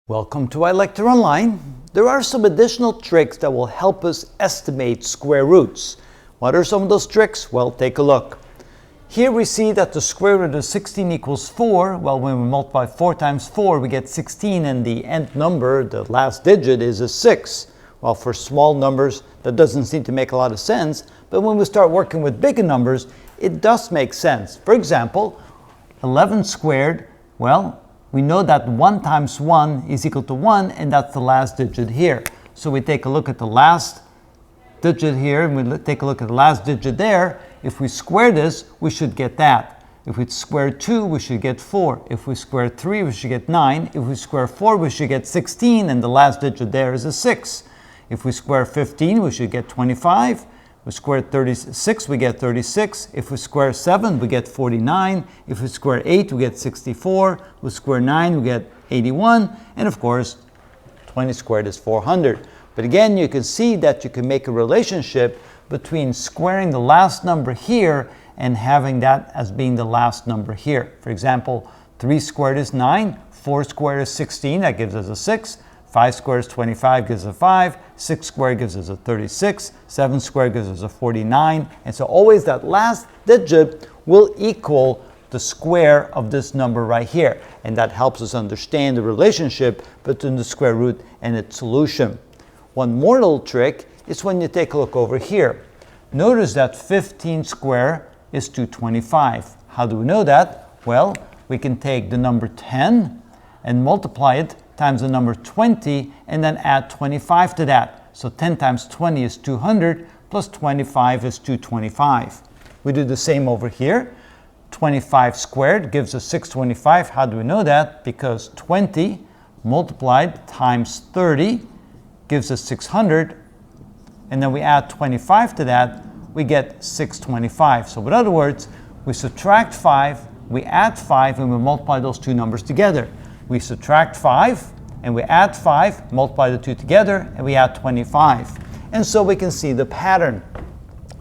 Welcome to iLecture Online. There are some additional tricks that will help us estimate square roots. What are some of those tricks? Well, take a look. Here we see that the square root of 16 equals 4. Well, when we multiply 4 times 4, we get 16, and the nth number, the last digit, is a 6. Well, for small numbers, that doesn't seem to make a lot of sense, but when we start working with bigger numbers, it does make sense. For example, 11 squared, well, we know that 1 times 1 is equal to 1, and that's the last digit here. So we take a look at the last digit here, and we take a look at the last digit there. If we square this, we should get that. If we square 2, we should get 4. If we square 3, we should get 9. If we square 4, we should get 16, and the last digit there is a 6. If we square 15, we should get 25. We square 36, we get 36. If we square 7, we get 49. If we square 8, we get 64. We square 9, we get 81. And of course, 20 squared is 400. But again, you can see that you can make a relationship between squaring the last number here and having that as being the last number here. For example, 3 squared is 9. 4 squared is 16. That gives us a 6. 5 squared is 25, gives us a 5. 6 squared gives us a 36. 7 squared gives us a 49. And so always that last digit will equal the square of this number right here. And that helps us understand the relationship between the square root and its solution. One more little trick is when you take a look over here. Notice that 15 squared is 225. How do we know that? Well, we can take the number 10 and multiply it times the number 20, and then add 25 to that. So 10 times 20 is 200, plus 25 is 225. We do the same over here. 25 squared gives us 625. How do we know that? Because 20 multiplied times 30 gives us 600, and then we add 25 to that, we get 625. So in other words, we subtract 5, we add 5, and we multiply those two numbers together. We subtract 5, and we add 5, multiply the two together, and we add 25. And so we can see the pattern.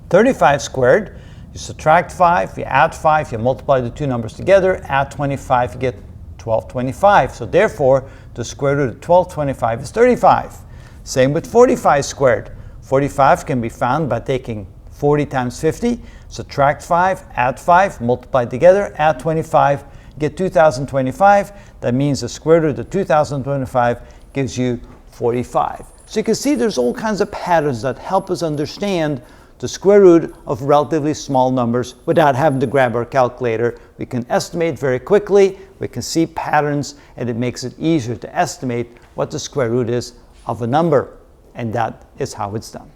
35 squared, you subtract 5, you add 5, you multiply the two numbers together, add 25, you get 1225. So therefore, the square root of 1225 is 35. Same with 45 squared. 45 can be found by taking 40 times 50, subtract 5, add 5, multiply together, add 25, get 2025. That means the square root of 2025 gives you 45. So you can see there's all kinds of patterns that help us understand the square root of relatively small numbers without having to grab our calculator. We can estimate very quickly, we can see patterns, and it makes it easier to estimate what the square root is of a number. And that is how it's done.